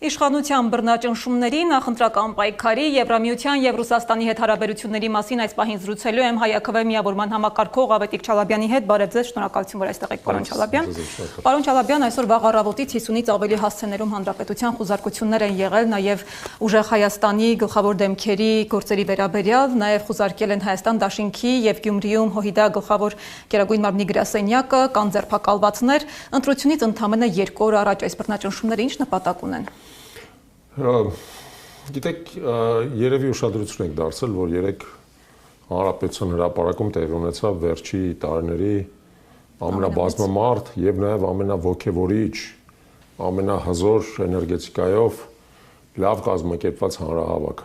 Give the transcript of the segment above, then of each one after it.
Իշխանության բռնաճնշումների, նախընտրական պայքարի, Եվրամիության և Ռուսաստանի հետ հարաբերությունների մասին այս պահին զրուցելու եմ ՀԱՅԱՔՎ միավորման համակարգող Ավետիք Չալաբյանի հետ։ Բարև ձեզ, շնորհակալություն, որ այստեղ եք, պարոն Չալաբյան։ Պարոն Չալաբյան, այսօր վաղ առավոտից 50-ից ավելի հասցեներում հանրապետության խուզարկություններ են եղել, նաև ուժեղ Հայաստանի գլխավոր դեմքերի գործերի վերաբերյալ, նաև խուզարկել են Հայաստան դաշինքի և Գյումրիում ՀՅԴ գլխավոր Գերագույն մարմնի գրասենյակը, կան ձերբակալվածներ, ընտրությունից ընդամենը 2 օր առաջ այս բռնաճնշումները ինչ նպատակ ունեն։ Գիտեք, երևի ուշադրություն եք դարձել, որ երեք հանրապետության հրապարակում տեղի ունեցավ վերջի տարիների ամենաբազմամարդ եւ նաեւ ամենաոգևորիչ, ամենահզոր էներգետիկայով լավ կազմակերպված հանրահավաք։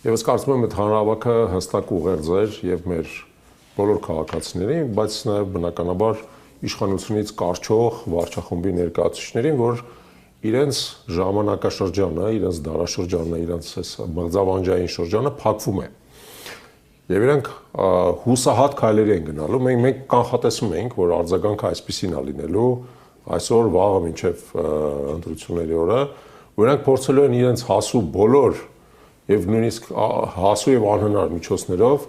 Եվ ես կարծում եմ, այդ հանրահավաքը հստակ ուղերձ էր եւ մեր բոլոր քաղաքացիներին, բայց նաեւ բնականաբար իշխանությունից կարճող վարչախմբի ներկայացուցիչներին, որ իրենց ժամանակաշրջանը, իրենց դարաշրջանը, իրենց մղձավանջային շրջանը փակվում է։ Եվ իրենք հուսահատ քայլերի են գնալու։ Մենք կանխատեսում ենք, որ արձագանքը այսպեսին է լինելու, այսօր վաղը մինչև ընտրությունների օրը, որ իրենք փորձելու են իրենց հասու բոլոր եւ նույնիսկ հասու եւ անհնար միջոցներով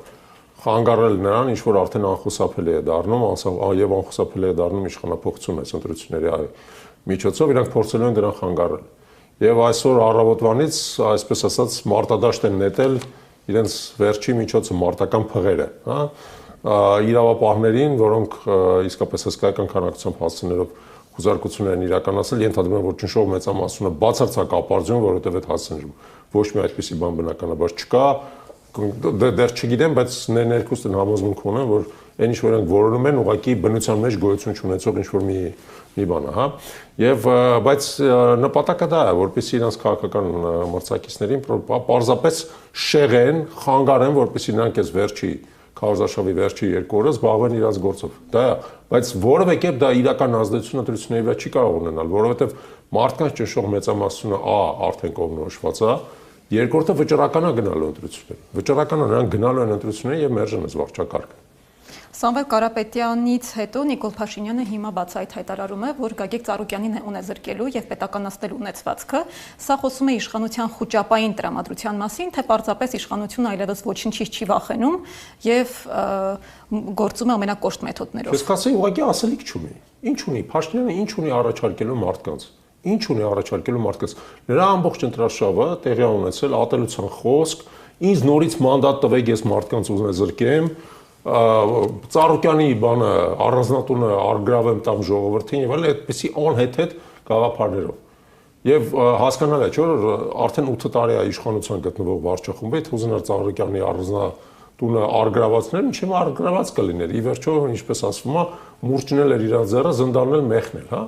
խանգարել նրան, ինչ որ արդեն անխուսափելի է դառնում, եւ անխուսափելի է դառնում իշխանապողություն այս ընտրությունների միջոցով իրենք փորձելու են դրան խանգարել։ Եվ այսօր առավոտվանից, այսպես ասած, մարտադաշտ են նետել իրենց վերջի միջոցը մարտական փղերը, հա, իրավապահներին, որոնք իսկապես հսկայական քանակությամբ հասցեներով խուզարկություններ են իրականացել, ենթադրում եմ, որ ճնշող մեծամասնությունը բացարձակ ապարդյուն, որովհետև այդ հասցեներում ոչ մի այդպիսի բան բնականաբար չկա, դեռ չգիտեմ, բայց ներքուստ են համոզմունք ունեն, որ այն ինչ որ նրանք որոնում են, ուղղակի բնության մեջ գոյություն չունեցող ինչ որ մի բան է, հա։ Եվ բայց նպատակը դա է, որպեսզի իրենց քաղաքական մրցակիցներին պարզապես շեղեն, խանգարեն, որպեսզի նրանք այս վերջի քարոզարշավի վերջի 2 օրը զբաղվեն իրենց գործով։ Դա է, բայց որևէ կերպ դա իրական ազդեցություն ընտրությունների վրա չի կարող ունենալ, որովհետև մարդկանց ճնշող մեծամասնությունը արդեն կողմնորոշված է, երկրորդը վճռական է գնալու ընտրություններին։ Վճռական է, նրանք գնալու են ընտրություններին եւ մերժեն այս վարչակարգը։ Սամվել Կարապետյանից հետո Նիկոլ Փաշինյանը հիմա բացահայտ հայտարարում է, որ Գագիկ Ծառուկյանին է ունեզրկելու եւ պետականացնելու ունեցվածքը։ Սա խոսում է իշխանության խոճապային տրամադրության մասին, թե պարզապես իշխանությունը այլևս ոչինչից չի վախենում եւ գործում է ամենակոշտ մեթոդներով։ Ես կասեի, ուղղակի ասելիք չունի։ Ինչ ունի Փաշինյանը, ինչ ունի առաջարկելու մարդկանց։ Ինչ ունի առաջարկելու մարդկանց։ Նրա ամբողջ ընտրաշավը տեղի ունեցել ատելության խոսք, ինձ նորից մանդատ տվեք, ես մարդկանց ունեզրկեմ, Ծառուկյանի բանը առանձնատունը արգրավեմ տամ ժողովրդին եւ այլն, այդպեսի անհեթեթ գաղափարներով։ Եվ հասկանալ է, չէ՞ որ արդեն 8 տարի է իշխանության գտնվող վարչախումբը, այդ ուզենար Ծառուկյանի առանձնատունը արգրավացնել, ինչեւ արգրաված կլիներ։ Ի վերջո, ինչպես ասվում է, մուրճնել էր իր ձեռը, զնդանել մեղնել, հա։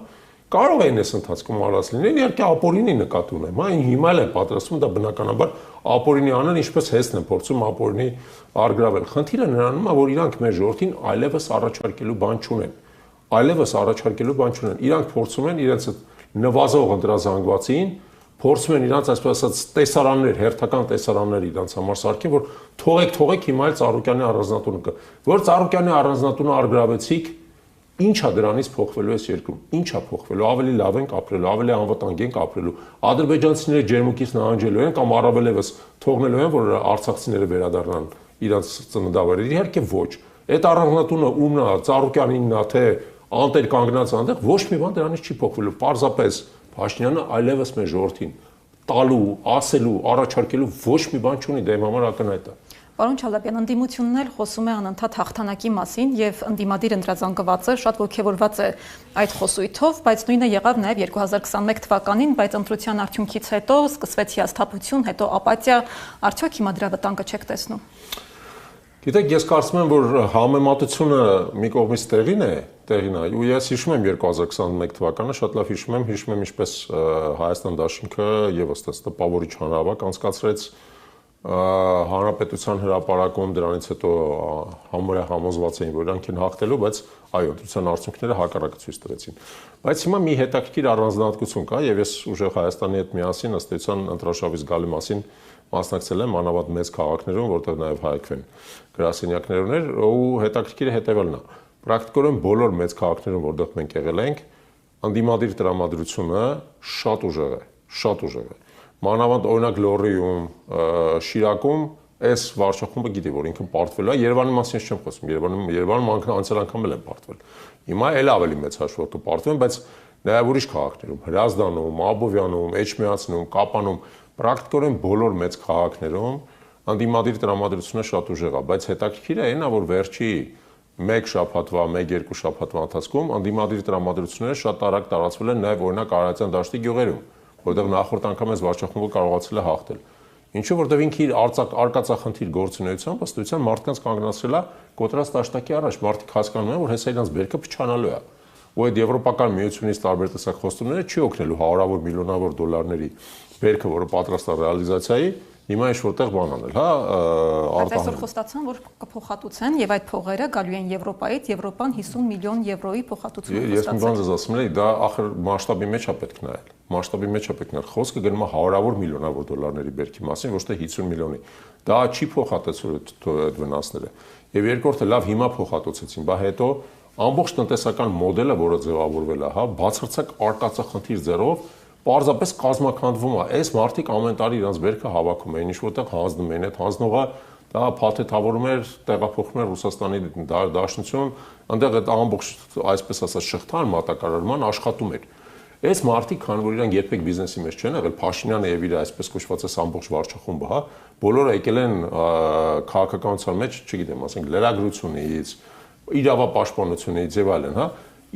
Կարող է այս ընթացքում արած լինել, իհարկե ապօրինի նկատի ունեմ, հա, հիմա էլ են պատրաստվում դա բնականաբար ապօրինի անել, ինչպես հեսն են փորձում ապօրինի արգրավել։ Խնդիրը նրանում է, որ իրանք մեր ժողովրդին այլևս առաջարկելու բան չունեն։ Այլևս առաջարկելու բան չունեն։ Իրանք փորձում են իրենց նվազող ընտրազանգվածին, փորձում են իրանք այսպես ասած տեսարաններ, հերթական տեսարաններ իրանք համար սարքեն, որ թողեք հիմա էլ Ծառուկյանի առանձնատունը կա։ Որ Ծառուկյանի առանձնատունը արգրավեցիք, Ինչ է դրանից փոխվելու այս երկրում։ Ինչ է փոխվելու։ Ավելի լավ ենք ապրելու, ավելի անվտանգ ենք ապրելու։ Ադրբեջանցիները ջերմուկից նահանջելու են կամ առավել եւս թողնելու են, որ արցախցիները վերադառնան իրենց ծննդավայրեր։ Իհարկե ոչ։ Այդ առանձնատունը ումն է, Ծառուկյանինն է, թե անտեր կանգնած այնտեղ, ոչ մի բան դրանից չի փոխվելու։ Պարզապես Փաշինյանը այլևս մեր ժողովրդին տալու, ասելու, առաջարկելու ոչ մի բան չունի, դա իմ համար ակնհայտ է։ Պարոն Չալաբյան, ընդդիմությունն էլ խոսում է անընդհատ հաղթանակի մասին եւ ընդդիմադիր ընտրազանգվածը շատ ողջևորված է այդ խոսույթով, բայց նույնը եղավ նաեւ 2021 թվականին, բայց ընտրության արդյունքից հետո սկսվեց հիասթափություն, հետո ապաթիա, արդյոք հիմա դրա վտանգը չեք տեսնում։ Գիտեք, ես կարծում եմ, որ համեմատությունը մի կողմից տեղին է, ու ես հիշում եմ 2021 թվականը, շատ լավ հիշում եմ ինչպես Հայաստան դաշինքը եւ ըստ տպավորիչ հանրահավաք անցկացրեց հանրապետության հրապարակում, դրանից հետո համարյա համոզված էին, որ իրանք են հաղթելու, բայց այո, ընտրության արդյունքները հակառակը ցույց տվեցին։ Բայց հիմա մի հետաքրքիր առանձնահատկություն կա, եւ ես ուժեղ Հայաստանի հետ միասին ըստ էության ընտրաշավի զգալի մասին մասնակցել եմ անավատ մեծ քաղաքներում, որտեղ նաեւ հայկվեն գրասենյակներ ուներ, ու հետաքրքիրը հետեւելն է։ Պրակտիկորեն բոլոր մեծ քաղաքներում, որտեղ մենք եղել ենք, ընդդիմադիր տրամադրությունը շատ ուժեղ է, շատ ուժեղ է։ Մանավանդ օրինակ Լոռիում, Շիրակում այս վարչախումբը գիտի, որ ինքն պարտվել է, Երևանի մասին չեմ խոսում, Երևանում անցյալ անգամ էլ են պարտվել։ Հիմա էլ ավելի մեծ հաշվով կպարտվեն, բայց նաև ուրիշ քաղաքներում, Հրազդանում, Աբովյանում, Էջմիածնում, Կապանում, պրակտիկորեն բոլոր մեծ քաղաքներում անդիմադիր տրամադրությունը շատ ուժեղ է, բայց հետաքրքիրը այն է, որ վերջի 1 շաբաթվա, 1-2 շաբաթվա ընթացքում անդիմադիր տրամադրությունները շատ արագ տարածվել են նաև օրինակ Արարատյան դաշտի գյուղերում, որտեղ նախորդ անգամ այս վարչախումբը կարողացել է հաղթել։ Ինչու որտեղ ինքը իր արկածախնդիր գործունեությամբ ըստ էության մարդկանց կանգնացրել է կոտրած տաշտակի առաջ, մարդիկ հասկանում են, որ հեսա իրանց բերքը փչանալու է։ Ու այդ Եվրոպական միությունից տարբեր տեսակ խոստումները չի օգնելու հարյուրավոր միլիոնավոր դոլարների բերքը, որը պատրաստ է ռեալիզացիայի, հիմա ինչ որտեղ բան անել, հա, արտահանել։ Այսօր խոստացան, որ կփոխհատուցեն եւ այդ փողերը գալու են Եվրոպայից, Եվրոպան 50 միլիոն եվրոյի փոխհատուցում կստացի։ Ես մի բան ձեզ ասում եմ, դա ախր մասշտաբի մեջ է պետք նայել։ Մասշտաբի մեջ է պետք նայել։ Խոսքը գնում է հարյուրավոր միլիոնավոր դոլարների բերքի մասին, ոչ թե 50 միլիոնի։ Դա չի փոխհատուցել այդ վնասները։ Եվ երկրորդը լավ հիմա փոխհատուցեցին, բա հետո ամբողջ տնտեսական մոդելը, որը ձևավորվել է, հա, բացարձակ արկածախնդիր ձեռով պարզապես կազմակերպվում է։ Այս մարդիկ ամեն տարի իրենց բերքը հավաքում էին, ինչ որտեղ հանձնում էին, այդ հանձնողը դա փաթեթավորում էր, տեղափոխում էր Ռուսաստանի Դաշնություն, այնտեղ այդ ամբողջ, այսպես ասած, շղթան մատակարարման աշխատում էր։ Այս մարդիկ, քան որ իրանք երբեք բիզնեսի մեջ չեն եղել, Փաշինյանը եւ իր այսպես կոչված այս ամբողջ վարչախումբը, հա, բոլորը եկել են քաղաքականության մեջ, չգիտեմ, ասենք լրագրությունից, իրավապաշտպանությունից եւ այլն, հա,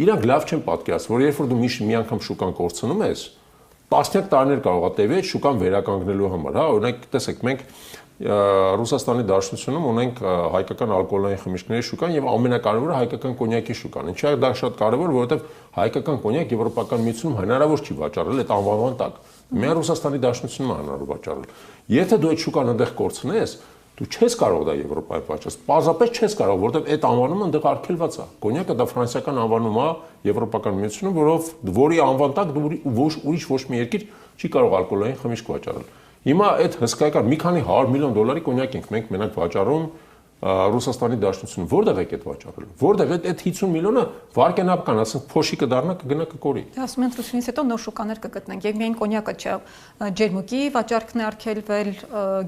իրանք լավ չեն պատկերացնում, որ երբ որ դու մի անգամ շուկան կորցնում ես, տասնյակ տարիներ կարող է տևի այդ շուկան վերականգնելու համար, հա, օրինակ տեսեք, մենք Ռուսաստանի Դաշնությունում ունենք հայկական ալկոհոլային խմիչքների շուկան եւ ամենակարևորը հայկական կոնյակի շուկան։ Ինչի՞ է դա շատ կարևոր, որովհետեւ հայկական կոնյակ Եվրոպական միությունում հնարավոր չի վաճառել այդ անվանման տակ։ Միայն Ռուսաստանի Դաշնությունում է հնարավոր վաճառել։ Եթե դու այդ շուկան այնտեղ կորցնես, դու չես կարող դա Եվրոպայում վաճառել։ Պարզապես չես կարող, որովհետեւ այդ անվանումը այնտեղ արգելված է։ Կոնյակը դա ֆրանսիական անվանում է Եվրոպական միությունում, որի անվան տակ դու ուրիշ ոչ մի երկիր չի կարող ալկոհոլային խմիչք վաճառել։ Հիմա այդ հսկայական մի քանի 100 միլիոն դոլարի կոնյակ ենք մենք մենակ վաճառում Ռուսաստանի Դաշնությունում, որտեղ եք այդ վաճառել։ Որտեղ այդ 50 միլիոնը վարկենապական, ասենք փոշի կդառնա, կգնա կկորի։ Ասում են ռուսինից հետո նոր շուկաներ կգտնենք, եւ միայն կոնյակը չէ, ջերմուկի վաճառքն է արգելվել,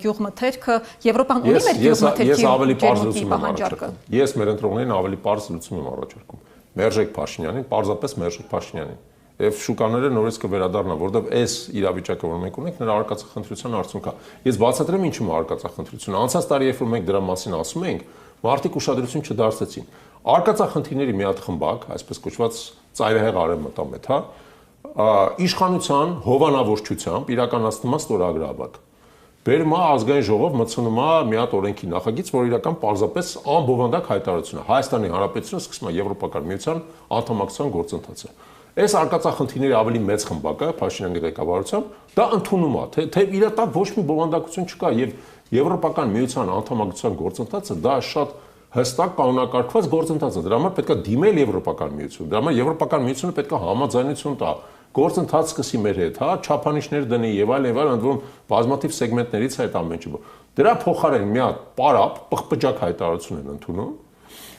գյուղմթերքը, Եվրոպան ունի մեր գյուղմթերքի։ Ես ավելի պարզ լուծում եմ առաջարկում։ Ես մեր ընտրողներին ավելի պարզ լուծում եմ առաջարկում։ Մերժեք Փաշինյանին, պարզապես մերժեք Փաշինյանին։ Եվ շուկաները նորից կվերադառնան, որովհետև այս իրավիճակը, որ մենք ունենք, նրա արկածախնդրության արդյունք է։ Ես բացատրեմ ինչու է արկածախնդրությունը։ Անցած տարի, երբ որ մենք դրա մասին ասում էինք, մարդիկ ուշադրություն չդարձեցին։ Արկածախնդիրների մի հատ խմբակ, այսպես կոչված ծայրահեղ արևմտամետ, հա, իշխանության հովանավորչությամբ իրականացնում է ստորագրավակ։ Բերում է ազգային ժողով մտցնում է մի հատ օրենքի նախագիծ, որ իրական պարզապես անբովանդակ հայտարարություն է։ Հայաստանի Հանրապետությունը սկսում է Եվրոպական միության անդամակցության գործընթացը։ Այս արկածախնդիրների ավելի մեծ խմբակը Փաշինյանի ղեկավարությամբ դա ընդունում է, թե իր տակ ոչ մի բովանդակություն չկա եւ Եվրոպական միության անդամակցության գործընթացը դա շատ հստակ կանոնակարգված գործընթաց է։ Դրա համար պետք է դիմել Եվրոպական միություն։ Դրա համար Եվրոպական միությունը պետք է համաձայնություն տա, գործընթաց սկսի մեր հետ, հա, չափանիշներ դնի եւ այլն, ընդ որում բազմաթիվ սեգմենտներից է այդ ամեն ինչը։ Դրա փոխարեն մի հատ պարապ, պղպջակ հայտարարություն են ընդունում։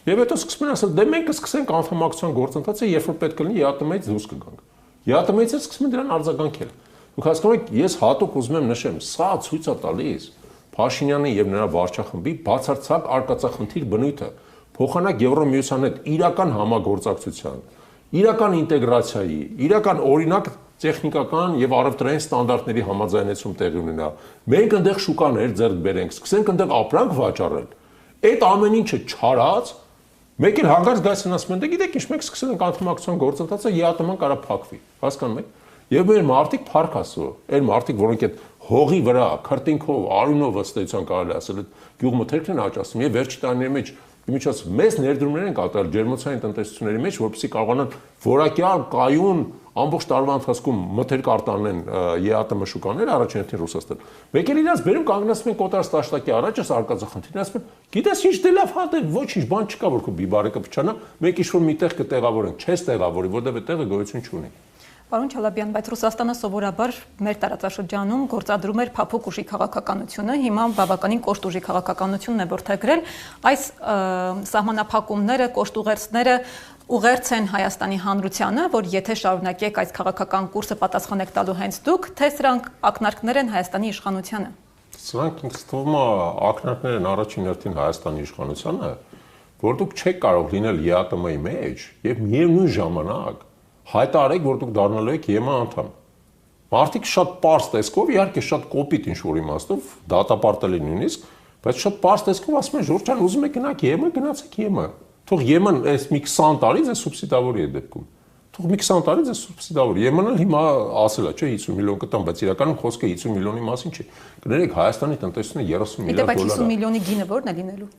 Եվ հետո սկսում են ասել, դե մենք կսկսենք անդամակցության գործընթացը, երբ որ պետք կլինի ԵԱՏՄ-ից դուրս կգանք։ ԵԱՏՄ-ից սկսում են դրան արձագանքել։ Դուք հասկանում եք, ես հատուկ ուզում եմ նշեմ, սա ցույց է տալիս Փաշինյանի եւ նրա վարչախմբի բացարձակ արկածախնդիր բնույթը, փոխանակ Եվրոմիության հետ իրական համագործակցության, իրական ինտեգրացիայի, իրական օրինակ տեխնիկական եւ առևտրային ստանդարտների համաձայնեցում տեղի ունենա։ Մենք այնտեղ շուկաներ ձեռք բերենք, սկսենք այնտեղ ապրանք վաճառել։ Այդ ամեն ինչը չարած, մեկ էլ հանգարց գայսն ասում են, դե գիտեք ինչ, մենք սկսել ենք անդամակցության գործընթացը, ԵԱՏՄ-ն կարա փակվի, հասկանում եք։ Եվ մեր մարդիկ փառք Աստծո, այն մարդիկ, որոնք այդ հողի վրա, քրտինքով, արյունով ըստ էության կարելի ասել, այդ գյուղմթերքն են աճացնում եւ վերջի տարիների մեջ իմիջիայլոց մեծ ներդրումներ են կատարել ջերմոցային տնտեսությունների մեջ, որպեսզի կարողանան որակյալ կայուն ամբողջ տարվա ընթացքում մթերք արտանեն ԵԱՏՄ շուկաներ առաջին Ռուսաստան։ Մեկ էլ իրաց բերում կանգնացնում են կոտրած տաշտակի առաջ, այս արկածախնդիրն ասում են, գիտես ինչ դե լավ հատ է, ոչինչ բան չկա որ քո բիբարեկը փչանա, մենք ինչ որ միտեղ կտեղավորենք, չես տեղավորի, որտեղ այդ տեղը գոյություն չունի։ Պարոն Չալաբյան, բայց Ռուսաստանը սովորաբար մեր տարածաշրջանում գործադրում էր փափուկ ուժի քաղաքականությունը, հիմա բավականին կոշտ ուժի քաղաքականությունն է որդեգրել, այս սահմանափակումները, կոշտ ուղերձները ուղերձ են Հայաստանի հանրությանը, որ եթե շարունակեք այս քաղաքական կուրսը պատասխանեք տալու հենց դուք, թե սրանք ակնարկներ են Հայաստանի իշխանությանը։ Սրանք ինձ թվում է ակնարկներ են առաջին հերթին Հայաստանի իշխանությանը, որ դուք չեք կարող լինել ԵԱՏՄ-ի մեջ եւ միևնույն ժամանակ հայտարարեք, որ դուք դառնալու եք ԵՄ անդամ։ Մարդիկ շատ պարզ տեսքով, իհարկե շատ կոպիտ ինչ-որ իմաստով, դատապարտելի նույնիսկ, բայց շատ պարզ տեսքով ասում են Ժորժան, ուզում եք գնաք ԵՄ, գնացեք ԵՄ։ Թող ԵՄ-ն այս մի 20 տարի ձեզ սուբսիդավորի է դեպքում։ Թող մի 20 տարի ձեզ սուբսիդավորի։ ԵՄ-ն էլ հիմա ասել է, չէ, 50 միլիոն կտամ, բայց իրականում խոսքը 50 միլիոնի մասին չի։ Կներեք, Հայաստանի տնտեսությունը 30 միլիարդ դոլար է։ Բայց 50 միլիոնի գինը ո՞րն է լինելու։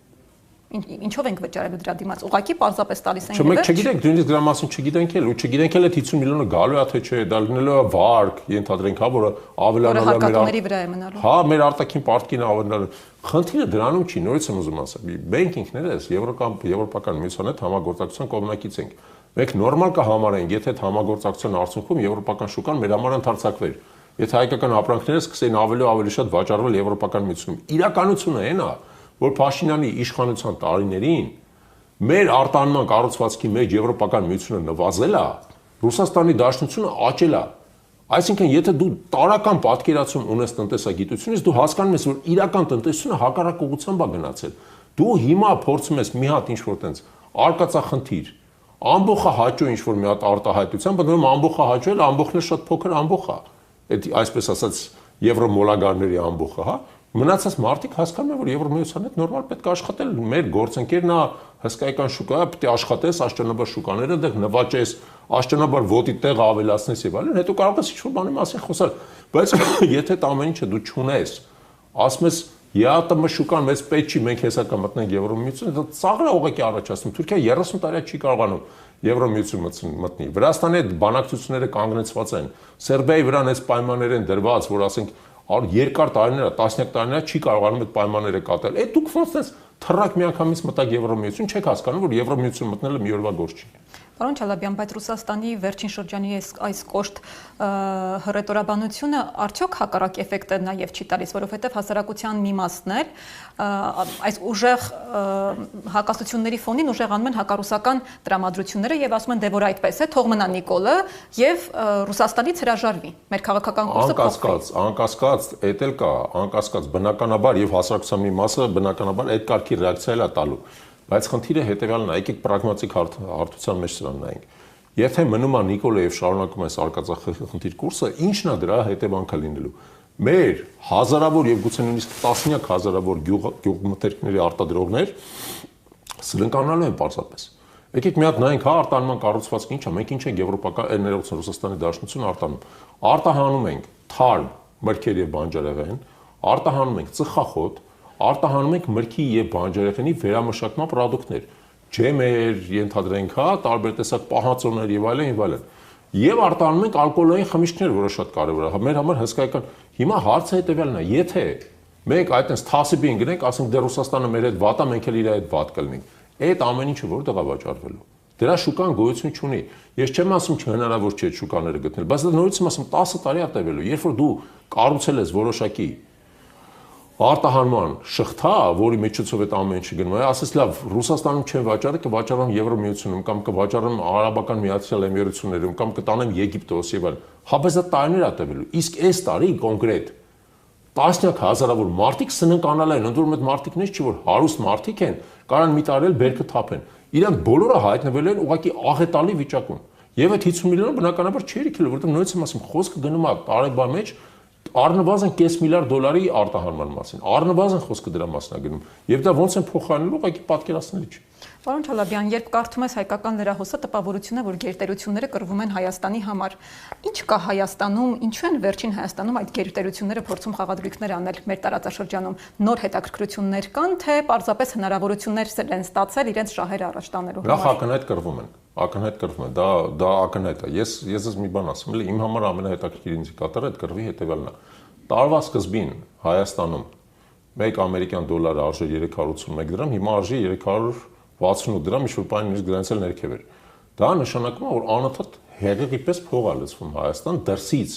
Ինչով ենք վճարելու դրա դիմաց։ Ուղղակի պարզապես տալիս են։ Չմեկ չգիտենք, նույնիսկ դրա մասին չգիտենք էլ, ու չգիտենք էլ այդ 50 միլիոնը գալու է թե չէ, դա լինելու է վարկ, ենթադրենք, հա, որը ավելանալու է մեր վրա է մնալու։ Հա, մեր արտաքին պարտքին ավելանալու։ Խնդիրը դրանում չի, նորից եմ ուզում ասել։ Մենք ինքներս Եվրոպական միության հետ համագործակցության կողմնակից ենք։ Մենք նորմալ կհամարենք, եթե այդ համագործակցության արդյունքում եվրոպական շուկան մեր համար ընդարձակվեր։ Եթե հայկական ապրանքները սկսեին ավելի ու ավելի շատ վաճառվել Եվրոպական միությունում։ Իրականությունը այն է, որ Փաշինյանի իշխանության տարիներին մեր արտահանման կառուցվածքի մեջ Եվրոպական միությունը նվազել է, Ռուսաստանի Դաշնությունը աճել է։ Այսինքն, եթե դու տարական պատկերացում ունես տնտեսագիտությունից, դու հասկանում ես, որ իրական տնտեսությունը հակառակ ուղղությամբ է գնացել։ Դու հիմա փորձում ես մի հատ ինչ-որ տենց արկածախնդիր, ամբողջը հաճո ինչ-որ մի հատ արտահայտության, բայց ուրեմն ամբողջը հաճոել, ամբողջն է շատ փոքր ամբողջ է։ Այդ այսպես ասած եվրոմոլագարների ամբողջը, հա։ Մնացած մարդիկ հասկանում են, որ Եվրոմիության հետ նորմալ պետք է աշխատել։ Մեր գործընկերն է հսկայական շուկա, պետք է աշխատես աշճանաբար շուկաները, դեռ նվաճես, աշճանաբար ոտի տեղը ավելացնես եւ այլն, հետո կարող ես ինչ-որ բանի մասին խոսալ։ Բայց եթե այդ ամեն ինչը դու չունես, ասում ես ԵԱՏՄ շուկան մեծ պետք չի, մենք հեսա կմտնենք Եվրոմիություն, դա ծաղր է ուղղակի առաջացնում։ Թուրքիա 30 տարի չի կարողանում Եվրոմիություն մտնի։ Վրաստանի հետ բանակցությունները կանգնեցված են։ Սերբիայի վրա այս պայմաններ են դրված, որ ասենք երկար տարիներ, տասնյակ տարիներ չի կարողանում այդ պայմանները կատարել։ Այդ դուք ոնց թռակ միանգամից մտակ Եվրոմիություն, չեք հասկանում, որ Եվրոմիություն մտնելը մի օրվա գործ չի։ Պարոն Չալաբյան, բայց Ռուսաստանի վերջին շրջանի այս կոշտ հռետորաբանությունը արդյոք հակառակ էֆեկտը նաև չի տալիս, որովհետև հասարակության մի մասն էլ այս ուժեղ հակասությունների ֆոնին ուժեղանում են հակառուսական տրամադրությունները եւ ասում են դե որ այդպես է, թող մնա Նիկոլը եւ Ռուսաստանից հրաժարվի։ Մեր քաղաքական կուրսը փոխվի։ Անկասկած, էդ էլ կա, անկասկած բնականաբար եւ հասարակության մի մասը բնականաբար այդ կարգի ռեակցիա էլ է տալու։ Բայց խնդիրը հետեւյալն է, եկեք պրագմատիկ հարթության մեջ սրան նայենք։ Եթե մնում է Նիկոլը եւ շարունակում այս արկածախնդիր կուրսը, ի՞նչն է դրա հետևանքը լինելու։ Մեր հազարավոր եւ գուցե նույնիսկ տասնյակ հազարավոր գյուղմթերքների արտադրողներ սրընկանալու են պարզապես։ Եկեք մի հատ նայենք, հա, արտահանման կառուցվածքը ինչ է, մենք ինչ ենք Եվրոպական ներողություն Ռուսաստանի Դաշնությունը արտանում։ Արտահանում ենք թարմ, մրգեր եւ բանջարեղեն, արտահանում ենք ծխախոտ, արտահանում ենք մրգի եւ բանջարեղենի վերամշակման պրոդուկտներ, ջեմեր, ենթադրենք, հա, տարբեր տեսակ պահածոներ եւ այլն եւ այլն։ Եվ արտահանում ենք ալկոհոլային խմիչքներ, որը շատ կարեւոր է։ Մեր համար հսկայական։ Հիմա հարցը հետեւյալն է, եթե մենք այդտենց թասիբին գնենք, ասենք դե Ռուսաստանը մեր հետ վատ է, մենք էլ իր հետ վատ կլինենք։ Այդ ամեն ինչը որտեղ է վաճառվելու։ Դրա շուկան գոյություն չունի։ Ես չեմ ասում չհնարավոր չէ այդ շուկաները գտնել, բայց դա նորից եմ ասում 10 տարի է տևելու։ Երբ որ դու կառուցել ես որոշակի արտահանման շղթա, որի միջոցով այդ ամեն ինչը գնում է, ասես լավ, Ռուսաստանում չեն վաճառի, կվաճառեմ Եվրոմիությունում կամ կվաճառեմ Արաբական Միացյալ Էմիրություններում կամ կտանեմ Եգիպտոս եւ այլն։ Հա բայց դա տարիներ է տևելու։ Իսկ այս տարի կոնկրետ տասնյակ հազարավոր մարդիկ սննկանալ են, ընդ որում այդ մարդիկներից չի որ հարուստ մարդիկ են, կարան մի տարի էլ բերքը թափեն։ Իրանք բոլորը հայտնվել են ուղղակի աղետալի վիճակում։ Եվ այդ 50 միլիոնը բնականաբար չի երիքել, որովհետեւ նույնիսկ եմ ասում, խոսքը գնում է տարեբա մեջ առնվազն $5 միլիարդ արտահանման մասին։ Առնվազն խոսքը դրա մասն է գնում։ Եվ դա ոնց են փոխանցելու, ուղղակի պատկերացնելի չի։ Պարոն Չալաբյան, երբ կարդում ես հայկական լրահոսը, տպավորություն է, որ գերտերությունները կռվում են Հայաստանի համար։ Ինչ կա Հայաստանում, ինչու են վերջին Հայաստանում այդ գերտերությունները փորձում խաղադրույքներ անել մեր տարածաշրջանում։ Նոր հետաքրքրություններ կան, թե պարզապես հնարավորություններ են ստացել իրենց շահերը առաջ տանելու համար։ Լավ, ակնհայտ կռվում են։ Ակնհայտ կռվում են։ Դա ակնհայտ է։ Ես մի բան ասում եմ, իմ համար ամենահետաքրքիր ինդիկատորը այդ կռվի հետևյալն է։ Տարվա սկզբին Հայաստանում 1 ամերիկյան դոլարը արժե 381 դրամ, հիմա արժի 368 դրամ, ինչ-որ բան նույնիսկ դրանից էլ ներքև էր։ Դա նշանակում է, որ անընդհատ հեղեղի պես փող է լցվում Հայաստան դրսից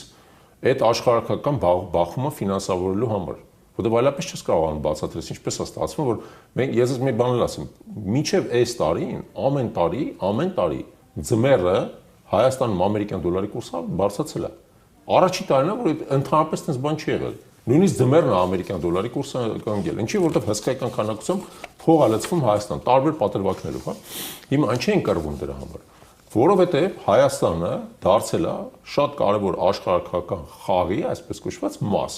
այդ աշխարհական բախումը ֆինանսավորելու համար։ որտեղ այլապես չես կարողանում բացատրել, ինչպես է ստացվում, որ մենք ես մի բան էլ ասեմ, մինչև այս տարին ամեն տարի ձմեռը Հայաստանում ամերիկյան դոլարի կուրսը բարձրացել է։ Առաջի տարին է, որ ընդհանրապես այդպես բան չի եղել։ Նույնիսկ ձմեռն ամերիկյան դոլարի կուրսը կանգնել։ Ինչի որովհետև հսկայական քանակությամբ փող է լցվում Հայաստան, տարբեր պատրվակներով, հա։ Հիմա ինչ են կռվում դրա համար։ Որովհետև Հայաստանը դարձել է շատ կարևոր աշխարհական խաղի, այսպես կոչված մաս։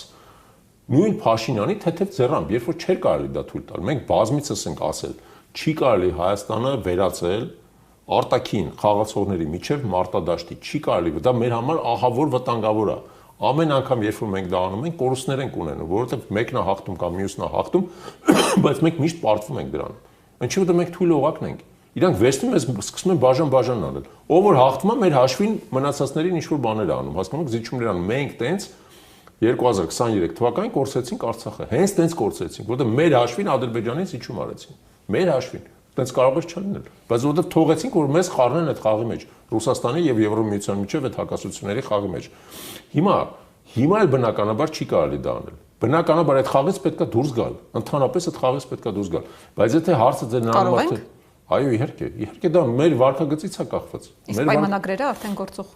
Նույն Փաշինյանի թեթև ձեռամբ, երբ որ չէր կարելի դա թույլ տալ։ Մենք բազմիցս ենք ասել, չի կարելի Հայաստանը վերածել արտաքին խաղացողների միջև մարտադաշտի, չի կարելի, դա մեր համար ահավոր վտանգավոր է։ Ամեն անգամ, երբ որ մենք դա անում ենք, կորուստներ ենք ունենում, որովհետև մեկն է հաղթում կամ մյուսն է հաղթում, բայց մենք միշտ պարտվում ենք դրան։ Ինչի՞ որ մենք թույլ օղակն ենք։ Իրանք վերցնում են, սկսում են բաժան անել։ Ով որ հաղթում է, մեր հաշվին մնացածներին ինչ-որ բաներ անում, հասկանում եք, զիջումներ անում։ Մենք տենց 2023 թվականին կորցրեցինք Արցախը։ Հենց տենց կորցրեցինք, որովհետև մեր հաշվին Ադրբեջանից իջում արեցին։ Մեր հաշվին։ Տենց կարող էր չլինել։ Բայց որովհետև թողեցինք, որ մեզ խառնեն այդ խաղի մեջ, Ռուսաստանի եւ Եվրոմիության միջև այդ հակասությունների խաղի մեջ։ Հիմա էլ բնականաբար չի կարելի դա անել։ Բնականաբար այդ խաղից պետքա դուրս գալ, ընդհանրապես այդ խաղից պետքա դուրս գալ։ Բայց եթե հարցը ձեր նամակը այո, իհարկե դա մեր վարկագծից է կախված։ Իսկ պայմանագրերը արդեն գործող։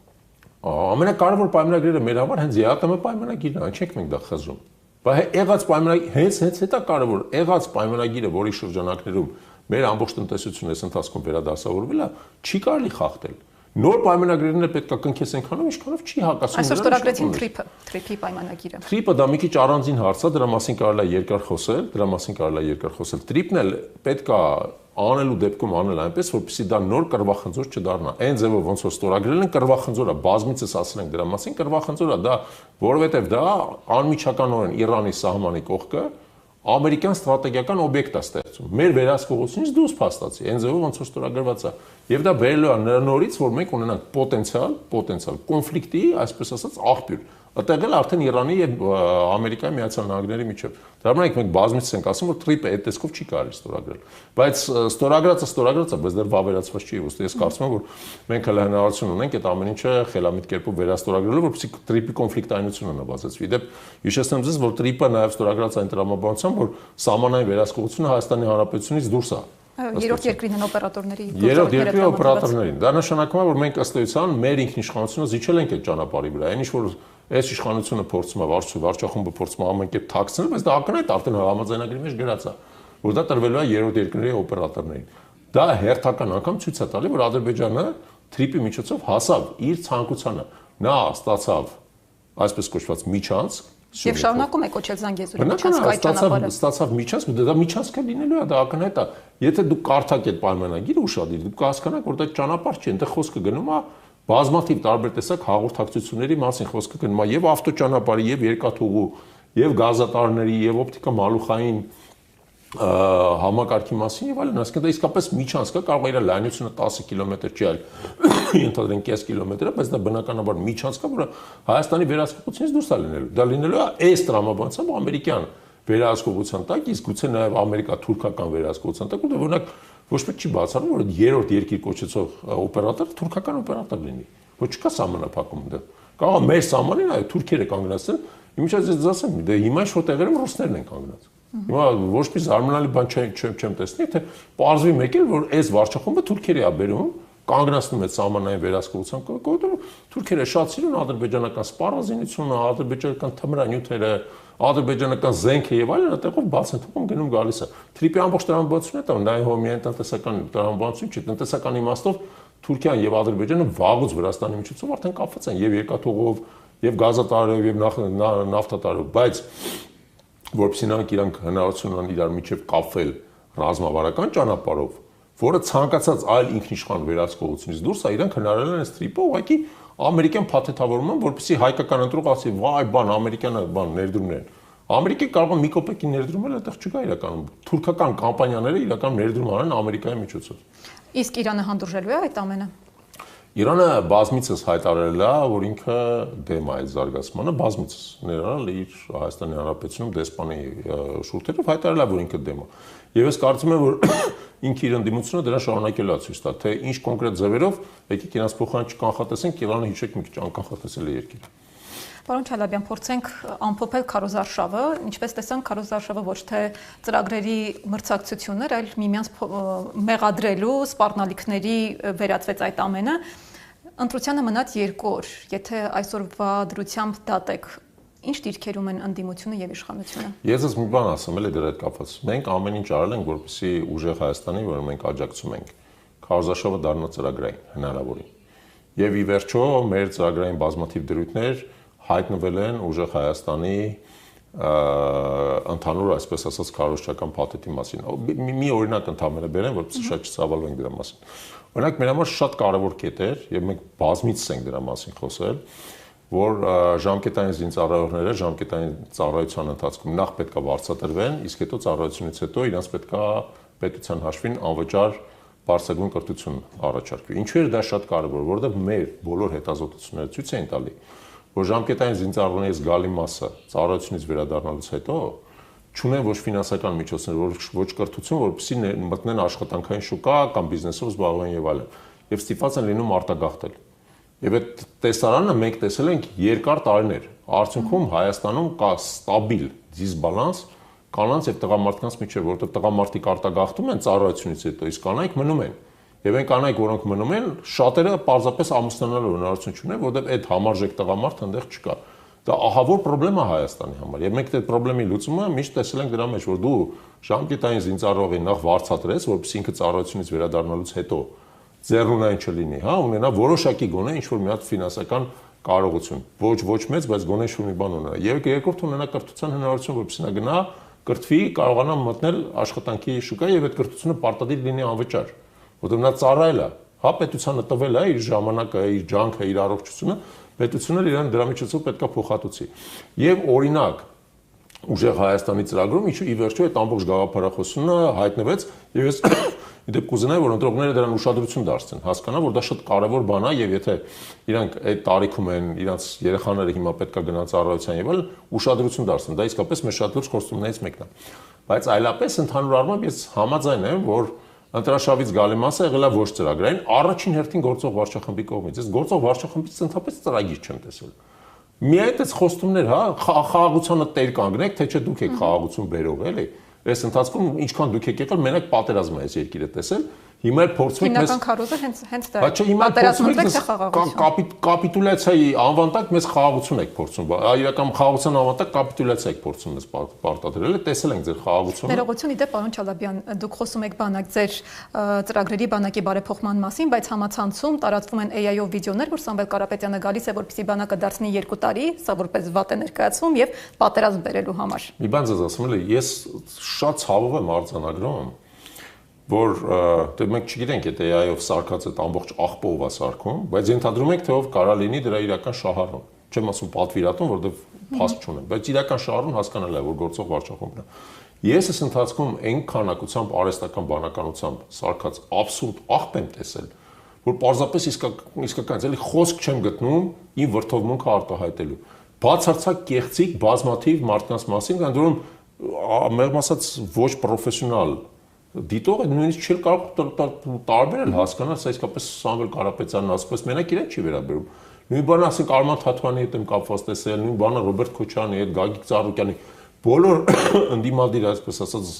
Ամենակարևոր պայմանագրերը մեր համար հենց ԵԱՏՄ պայմանագիրն է, չենք մենք դա խզում։ Բայց եղած պայմանագիր հենց հետա կարևոր եղած պայմանագիրը, որի շրջանակներում մեր ամբողջ տնտեսությունն այս ընթացքում վերադասավորվել է, չի կարելի խախտել։ Նոր պայմանագրերն էլ պետք է կնքես այնքանով, ինչքանով չի հակասում։ Այսօր ստորագրեցին TRIP-ի պայմանագիրը։ TRIP-ը դա մի քիչ առանձին հարց է, դրա մասին կարելի է երկար խոսել, TRIP-ն էլ պետք է անելու դեպքում անել այնպես, որպեսզի դա նոր կռվախնձոր չդառնա։ Այն ձևով ոնց որ ստորագրել են կռվախնձոր է, բազմիցս ասել ենք դրա մասին, կռվախնձոր է դա, որովհետև դա անմիջականորեն Իրանի սահմանի կողքը ամերիկյան ստրատեգիական օբյեկտ է ստեղծում։ Մեր վերահսկողությունից դուրս փաստացի, այն ձևով ոնց որ ստորագրված է։ Եվ դա բերելու է նորից, որ մենք ունենանք պոտենցիալ կոնֆլիկտի, այսպես ասած, աղբյուր։ Այդտեղ էլ արդեն Իրանի եւ Ամերիկայի Միացյալ Նահանգների միջև։ Դրա համար մենք բազմիցս ենք ասում, որ TRIP-ը այդ տեսքով չի կարելի ստորագրել։ Բայց ստորագրածը, բայց դեռ վավերացված չի, ուստի ես կարծում եմ, որ մենք հələ հնարավորություն ունենք այդ ամեն ինչը խելամիտ կերպով վերաստորագրելու, որպեսզի TRIP-ի կոնֆլիկտայնությունը նվազեցվի։ Դեպ հիշեցնեմ ձեզ, որ TRIP-ը նաեւ ստորագրած այն տրամաբանությամբ, որ սահմանային վերահսկողությունը Հայաստանի Հանրապետությունից դուրս է։ Երրորդ երկրին են օպերատորների։ Երրորդ երկրի օպերատորներին։ Դա նշանակում է, որ մենք ըստ էության մեր ինքնիշխանությունը զիջել ենք այդ ճանապարհի վրա։ Այն ինչ որ այս իշխանությունը փորձում է վարչախումբը փորձում է ամեն կերպ թաքցնել, բայց դա ակնհայտ արդեն համաձայնագրի մեջ գրած է, որ դա տրվելու է երրորդ երկրների օպերատորներին։ Դա հերթական անգամ ցույց է տալի, որ Ադրբեջանը TRIP-ի միջոցով հասավ իր ցանկությանը։ Նա ստացավ այսպես կոչված միջանցք Եվ շարունակում է կոչել Զանգեզուրի միջանցքը այդ ճանապարհը։ Ստացավ միջանցք, դա միջանցքը լինելու է, դա ակնհայտ է։ Եթե դուք կարդաք այդ պայմանագիրը ուշադիր, դուք կհասկանաք, որ դա ճանապարհ չի, այնտեղ խոսքը գնում է բազմաթիվ տարբեր տեսակ հաղորդակցությունների մասին, խոսքը գնում է եւ ավտոճանապարհի, եւ երկաթուղու, եւ գազատարների, եւ օպտիկա մալուխային համակարգի մասին եւ այլն, այսինքն դա իսկապես միջանցք է, կարող է իր լայնությունը 10 կիլոմետր չի, այլ ընդհանրեն կես կիլոմետր է, բայց դա բնականաբար միջանցք է, որը Հայաստանի վերահսկողությունից դուրս է լինելու։ Դա լինելու է այս տրամաբանությամբ ամերիկյան վերահսկողության տակ, իսկ գուցե նաեւ ամերիկա-թուրքական վերահսկողության տակ, որտեղ օրինակ ոչ մեկ չի բացառում, որ երրորդ երկիր կոչեցող օպերատորը թուրքական օպերատոր լինի։ Ոչ չկա սահմանափակում դա։ Կարող է մեր սահմանին այ թուրքերը կանգնացնել, իմիջիայլոց ես ասեմ, դե հիմա ինչ որ տեղերում ռուսներն են կանգնած։ Հիմա ոչ մի զարմանալի բան չեմ տեսնի, թե պարզվի մեկ էլ, որ այս վարչախումբը թուրքերի է բերում, կանգնացնում է սահմանային վերահսկողության կողմը, թուրքերը շատ սիրուն ադրբեջանական սպառազինությունը, ադրբեջանական թմրանյութերը, ադրբեջանական զենքը եւ այլն, այդտեղով բաց են թողում գնում գալիս է։ TRIP-ի ամբողջ տրամաբանությունը դա նաեւ միայն տնտեսական տրամաբանություն չի, տնտեսական իմաստով Թուրքիան եւ Ադրբեջանը վաղուց Վրաստանի միջոցով արդեն կապված են եւ երկաթուղով, եւ գազատարով, եւ նավթատարով, բայց որովհետեւ իրանք հնարավորություն ունեն իրար միջև կապվել ռազմավարական ճանապարհով, որը ցանկացած այլ ինքնիշխան վերահսկողությունից դուրս է, իրանք հնարել են այս TRIP-ը ուղղակի ամերիկյան փաթեթավորման, որպեսզի հայկական ընտրող ասի, վայ, բան, ամերիկյանը բան ներդրումներ են։ Ամերիկան կարող է մի կոպեկի ներդրումել, այդտեղ չկա իրականում։ Թուրքական կամպանիաները իրական ներդրում անեն Ամերիկայի միջոցով։ Իսկ Իրանը հանդուրժելու է այդ ամենը։ Իրանը բազմիցս հայտարարել է, որ ինքը դեմ է այդ զարգացմանը, բազմիցս ներառել իր Հայաստանի Հանրապետությունում դեսպանի շուրթերով հայտարարել է, որ ինքը դեմ է։ Եվ ես կարծում եմ, որ ինքը իր ընդդիմությունը դրա շարունակելու է ցույց տա, թե ինչ կոնկրետ ձևերով եկեք իրancs փոխանակ չկանխատեսենք, Իրանը հիշեք մի քիչ անկանխատեսել է երկիր։ Պարոն Չալաբյան, փորձենք ամփոփել քարոզարշավը, ինչպես տեսանք, քարոզարշավը ոչ թե ծրագրերի մրցակցություններ, այլ միմյանց մեղադրելու, սպառնալիքների վերածվեց այդ ամենը։ Ընտրությանը մնաց 2 օր։ Եթե այսօրվա դրությամբ դատեք, ինչ դիրքերում են ընդդիմությունը եւ իշխանությունը։ Ես ես մի բան ասեմ, էլի դրա հետ կապված։ Մենք ամեն ինչ արել ենք, որպեսզի ուժեղ Հայաստանի, որը մենք աջակցում ենք, քարոզարշավը դառնա ծրագրային, հնարավորին։ Եվ ի վերջո մեր ծրագրային բազմաթիվ դրույթներ հայտնվել են ուժեղ Հայաստանի ընդհանուր, այսպես ասած, քարոզչական փաթեթի մասին։ Մի օրինակ ընդհանրապես բերեմ, որպեսզի շատ չծավալվենք դրա մասին։ Օրինակ, մեր համար շատ կարևոր կետ էր, եւ մենք բազմիցս ենք դրա մասին խոսել, որ ժամկետային զինծառայողները ժամկետային ծառայության ընթացքում նախ պետքա վարձատրվեն, իսկ հետո ծառայությունից հետո իրենց պետքա պետության հաշվին անվճար բարձրագույն կրթություն առաջարկվի։ Ինչու էր դա շատ կարևոր, որովհետև մեր բոլոր հետազոտությունները ցույց էին տալի, որ ժամկետային զինծառայողների զգալի մասը ծառայությունից վերադառնալուց հետո չունեն ոչ ֆինանսական միջոցներ, ոչ կրթություն, որպեսզի մտնեն աշխատանքային շուկա կամ բիզնեսով զբաղվեն եւ այլն, եւ ստիպված են լինում արտագաղթել։ Եվ այդ տեսարանը մենք տեսել ենք երկար տարիներ։ Արդյունքում Հայաստանում կա ստաբիլ դիսբալանս կանանց եւ տղամարդկանց միջեւ, որովհետեւ տղամարդիկ արտագաղթում են ծառայությունից հետո, իսկ կանայք մնում են։ Եվ այն կանայք, որոնք մնում են, շատերը պարզապես ամուսնանալու հնարավորություն չունեն, որովհետեւ այդ համարժեք տղամարդ այնտեղ չկա։ Դա ահավոր խնդրեմ է Հայաստանի համար։ Եվ մենք այդ խնդրեմի լուծումը միշտ տեսել ենք դրա մեջ, որ դու ժամկետային զինծառայողին նախ վարձատրես, որպեսզի ինքը ծառայությունից վերադառնալուց հետո ձեռնունայն չլինի, հա, ունենա որոշակի գոնե ինչ-որ մի հատ ֆինանսական կարողություն։ Ոչ մեծ, բայց գոնե ինչ-որ մի բան ունենա։ Եվ երկրորդ ունենա կրթության հնարավորություն, որպեսզի նա գնա, կրթվի, կարողանա մտնել աշխատանքի շուկա եւ այդ կրթությունը պարտադիր լինի անվճար, որովհետեւ նա ծառայել է, հա, պետությանը տվել է իր ժամանակը, իր ջանքը, իր առողջությունը, պետությունը իրեն դրա միջոցով պետքա փոխհատուցի։ Եվ օրինակ ուժեղ Հայաստանի ծրագրում ի վերջո այդ ամբողջ գաղափարախոսությունը հայտնվեց եւ ես դեպք կուզենայի, որ ընտրողները դրան ուշադրություն դարձնեն, հասկանան, որ դա շատ կարևոր բան է եւ եթե իրանք այդ տարիքում են, իրանց երեխաները հիմա պետքա գնան ծառայության եւ այլ ուշադրություն դարձնեն, դա իսկապես մեր շատ լուրջ կոստումներից մեկն է։ Բայց այլապես ընդհանուր առմամբ ես համաձայն եմ, որ ընտրաշավից գալի մասը եղել է ոչ ծրագրային, առաջին հերթին գործող վարչախմբի կողմից։ Ես գործող վարչախմբից ընդհանրապես ծրագիր չեմ տեսել։ Միայն այդ խոստումներ, հա, խաղաղությանը տեր կանգնեք, թե չէ դուք եք խաղաղություն բերող, էլի։ Այս ընթացքում ինչքան դուք եք եկել, մենակ պատերազմ է այս երկիրը տեսել։ Հիմա էլ փորձում ենք մեզ Հիմնական քարոզը հենց դա է։ Կապիտուլյացիայի անվան տակ մեզ խաղաղություն եք փորձում։ Իրական խաղաղության անվան տակ կապիտուլյացիա եք փորձում մեզ պարտադրել, տեսել ենք ձեր խաղաղությունը։ Ներողություն, իդեպ պարոն Չալաբյան, դուք խոսում եք բանակ ձեր ծրագրերի բանակի բարեփոխման մասին, բայց համացանցում տարածվում են AI-ով վիդեոներ, որ Սամվել Կարապետյանը գալիս է, որպեսզի բանակը դարձնի 2 տարի, սա որպես վատ է ներկայացվում եւ պատերազմ բերելու համար։ Մի բան ձեզ ասեմ, էլի, ես շատ ցավով եմ արձանագրում, որ դե մենք չգիտենք եթե AI-ով սարքած այդ ամբողջ աղբով է սարքում, բայց ենթադրում ենք թե ով կարա լինի դրա իրական շահառուն։ Չեմ ասում պատվիրատուն, որովհետև փաստ չունեմ, բայց իրական շահառուն հասկանալ է, որ գործող վարչախումբն է։ Ես այս ընթացքում այն քանակությամբ արհեստական բանականությամբ սարքած абսուրդ աղբ եմ տեսել, որ պարզապես իսկական էլի խոսք չեմ գտնում իմ վրթովմունքը արտահայտելու։ Բացարձակ կեղծիկ բազմաթիվ մարդկանց մասին, քան դուրում մեղմ ասած ոչ պրոֆեսիոնալ դիտողը նույնիսկ չի կարող տարբերել հասկանալ, սա իսկապես Սամվել Կարապետյանն ասպես մենակ իրեն չի վերաբերում։ Նույն բանը ասենք Արման Թաթուանի հետ եմ կապված տեսել, նույն բանը Ռոբերտ Քոչարյանի հետ, Գագիկ Ծառուկյանի, բոլոր ընդդիմադիր այսպես ասած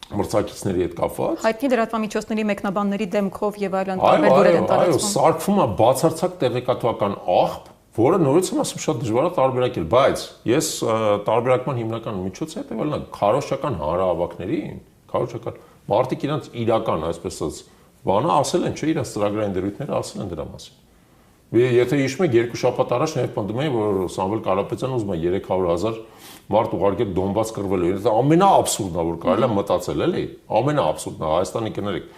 մրցակիցների հետ կապված։ Հայտնի լրատվամիջոցների մեկնաբանների դեմքով եւ այլն տարբեր դուրեր են տարածվում։ Այո, սարքվում է բացարձակ տեղեկատվական աղբ, որը նորից եմ ասում շատ դժվար է տարբերակել, բայց ես տարբերակման հիմնական միջոցը հետեւելն է քարոզչական հանրահավաքներին, քարոզչական մարդիկ իրանց իրական, այսպես ասած, բանը ասել են, չէ, իրանց ծրագրային դրույթները ասել են դրա մասին։ Եթե հիշում եք 2 շաբաթ առաջ նաև պնդում էին, որ Սամվել Կարապետյանը ուզում է 300,000 մարդ ուղարկել Դոնբաս կռվելու։ Դա ամենաաբսուրդն է, որ կարելի է մտածել, էլի։ Ամենաաբսուրդն է, Հայաստանի կներեք։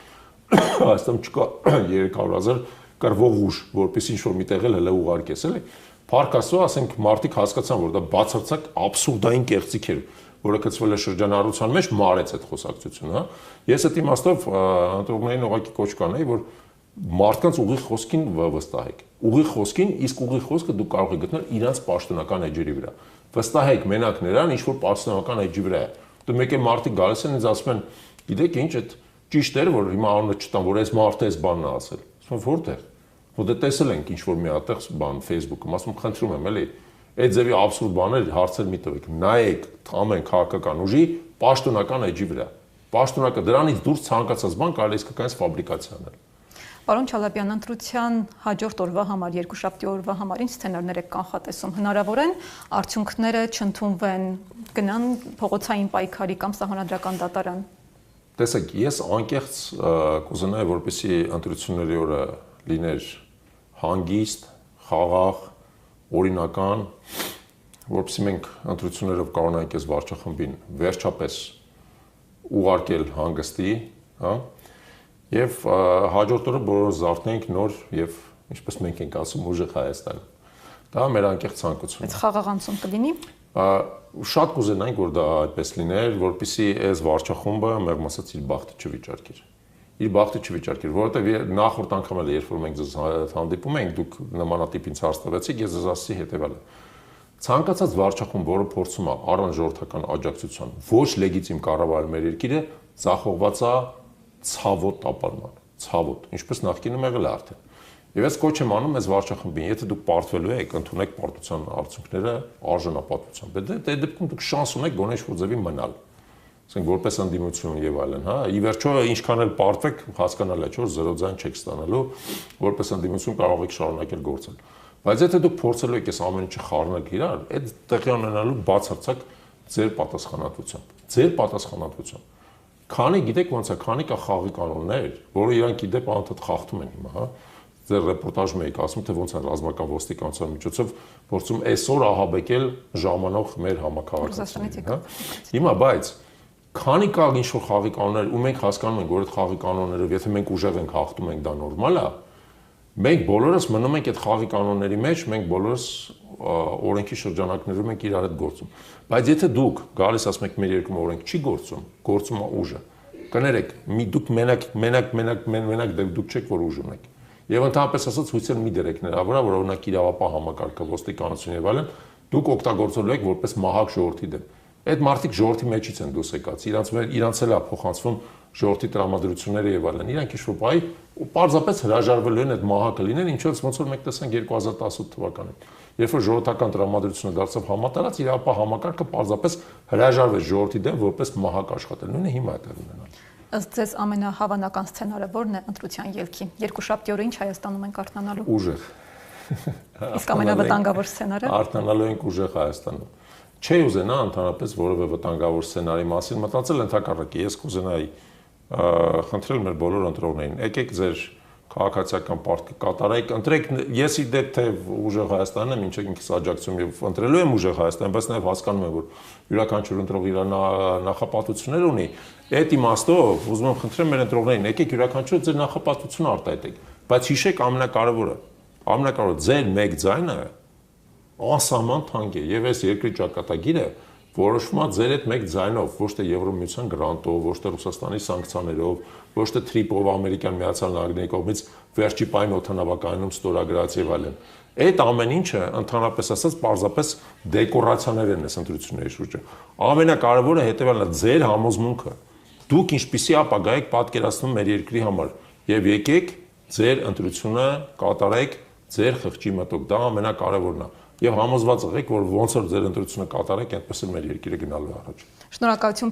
Հայաստանում չկա 300,000 կռվող ուժ, որպես ինչ-որ միտեղ հələ ուղարկես, էլի։ Փառք Աստծո, ասենք մարդիկ հասկացան, որ դա բացարձակ աբսուրդային կեղծիք էր, որը գծվել է շրջանառության մեջ, մարեց այդ խոսակցությունը, հա։ Ես այդ իմաստով ընտրողներին ուղղակի կոչ կանեի, որ մարդկանց ուղիղ խոսքին վստահեք։ Ուղիղ խոսքին, իսկ ուղիղ խոսքը դուք կարող եք գտնել իրանց պաշտոնական էջերի վրա։ Վստահեք մենակ նրան, ինչ որ պաշտոնական էջի վրա է։ Դու մեկ է մարդիկ գալիս են ինձ ասում են, գիտեք ինչ, այդ ճիշտ էր, որ հիմա անունը չտան, որ այս մարդը այս բանն է ասել։ Ասում եմ, որտեղ։ Որտեղ տեսել ենք ինչ որ մի հատեղ բան Facebook-ում, ասում խնդրում եմ, էլի, Այդ ձևի абսուրդ բաներ հարցեր մի տվեք։ Նայեք ամեն քաղաքական ուժի պաշտոնական էջի վրա։ Պաշտոնակը դրանից դուրս ցանկացած բան կարելի է իսկականից ֆաբրիկացիա անել։ Պարոն Չալաբյան, ընտրության հաջորդ օրվա համար, երկուշաբթի օրվա համար ինչ սցենարներ եք կանխատեսում։ Հնարավոր են արդյունքները չընդունվեն, գնան փողոցային պայքարի կամ սահմանադրական դատարան։ Տեսեք, ես անկեղծ կուզենայի, որպեսզի ընտրությունների օրը լիներ հանգիստ, խաղաղ, օրինական, որպեսզի մենք ընտրություններով կարողանանք այս վարչախմբին վերջապես ուղարկել հանգստի, հա, եւ հաջորդ օրը բոլորս զարթնենք նոր եւ ինչպես մենք ենք ասում ուժեղ Հայաստան։ Դա մեր անկեղծ ցանկությունն է։ Այդ խաղաղ անցում կլինի։ Շատ կուզենայինք, որ դա այդպես լիներ, որպեսզի այս վարչախումբը մեղմ ասած իր բախտը չվիճարկեր։ Իր բախտը չվիճարկեր, որովհետեւ նախորդ անգամ էլ երբ որ մենք ձեզ հանդիպում ենք, դուք նմանատիպ ինձ հարց տվեցիք, ես ձեզ ասացի հետեւյալը։ Ցանկացած վարչախումբ, որը փորձում է առանց ժողովրդական աջակցության ոչ լեգիտիմ կառավարել մեր երկիրը, ցախողված է ցավոտ ապարման, ցավոտ, ինչպես նախկինում եղել է արդեն։ Եվ ես կոչ եմ անում այս վարչախմբին, եթե դուք պարտվելու եք, ընդունեք պարտության արդյունքները արժանապատվությամբ։ Դե դեպքում դուք շանս ունեք գոնե ինչ-որ ձևի մնալ։ Ասենք որպես ընդդիմություն եւ այլն, հա, ի վերջո ինչքան էլ պարտվեք, հասկանալի է, որ 0 ձայն չեք ստանալու, որպես ընդդիմություն կարող եք շարունակել գործել։ Բայց եթե դուք փորձելու եք այս ամեն ինչը խառնել իրար, այդ տեղի ունենալու բացարձակ ձեր պատասխանատվությամբ։ Ձեր պատասխանատվությամբ։ Քանի գիտեք ոնց է, քանի կա խաղի կանոններ, որը իրանք գիտեք անընդհատ խախտում են հիմա, հա։ Ձեր ռեպորտաժում եք ասում, թե ոնց է ռազմական ոստիկանության միջոցով փորձում այսօր ահաբեկել ժամանող մեր համակարգացիներին, հա։ Հիմա բայց քանի կա ինչ-որ խաղի կանոններ, ու մենք հասկանում ենք, որ այդ խաղի կանոններով, եթե մենք ուժեղ ենք հաղթում ենք, դա նորմալ է, մենք բոլորս մնում ենք այդ խաղի կանոնների մեջ, մենք բոլորս օրենքի շրջանակներում ենք իրար հետ գործում։ Բայց եթե դուք գալիս ասում եք մեր երկրում օրենք չի գործում, գործում է ուժը, կներեք, դուք մենակ դուք չեք, որ ուժ ունեք։ Եվ ընդհանրապես ասած հույսեր մի դրեք նրա վրա, որ օրինակ իրավապահ համակարգը, ոստիկանություն եւ այլն, դուք օգտագործելու եք որպես մահակ ժողովրդի դեմ։ Այդ մարդիկ ժողովրդի մեջից են դուրս եկած, իրանց էլ է փոխանցվում ժողովրդի տրամադրությունները եւ այլն։ Իրանք ինչ-որ բայ պարզապես հրաժարվելու են այդ մահակը լինեն, ինչպես ոնց որ մենք տեսանք 2018 թվականին։ Երբ որ ժողովրդական տրամադրությունը դարձավ համատարած, իրավապահ համակարգը պարզապես հրաժարվեց ժողովրդի դեմ որպես մահակ աշխատել։ Նույնը հիմա է տեղ ունենալ։ Ըստ ձեզ ամենահավանական սցենարը ո՞րն է ընտրության ելքի։ Երկուշաբթի օրը ինչ Հայաստանում ենք արթնանալու։ Ուժեղ։ Իսկ ամենավտանգավոր սցենարը։ Արթնանալու ենք ուժեղ Հայաստանում։ Չի ուզենա ընդհանրապես որևէ վտանգավոր սցենարի մասին մտածել, ընդհակառակը ես կուզենայի խնդրել մեր բոլոր ընտրողներին, եկեք ձեր քաղաքացիական պարտքը կատարեք, ընտրեք, ես ի դեպ թե ուժեղ Հայաստանն եմ, ինչ ինքս աջակցում եւ ընտրելու եմ ուժեղ Հայաստան, բայց նաեւ հասկանում եմ, որ յուրաքանչյուր ընտրող իր նախապատվություններ ունի։ Այդ իմաստով ուզում եմ խնդրեմ մեր ընտրողներին, եկեք յուրաքանչյուրը ձեր նախապատվությունը արտահայտեք, բայց հիշեք ամենակարևորը ձեր մեկ ձայնը անսահման թանկ է եւ այս երկրի ճակատագիրը որոշվում է ձեր այդ մեկ ձայնով, ոչ թե Եվրոմիության գրանտով, ոչ թե Ռուսաստանի սանկցիաներով, ոչ թե Թրիպոլով Ամերիկյան Միացյալ Նահանգների կողմից վերջի պայն օդանավակայանում ստորագրած եւ այլն։ Այդ ամեն ինչը ընդհանրապես ասած պարզապես դեկորացիաներ են այս ընտրությունների շուրջը։ Ամենակարևորը հետեւյալն է ձեր համոզմունքը։ Դուք ինչպիսի ապագա եք պատկերացնում մեր երկրի համար եւ եկեք ձեր ընտրությունը կատարեք ձեր խղճի մտով, դա ամենակարևորն է։ Եվ համոզված եղեք, որ ոնց որ ձեր ընտրությունը կատարեք, այդպես էլ մեր երկիրը գնալու է առաջ։ Շնորհակալություն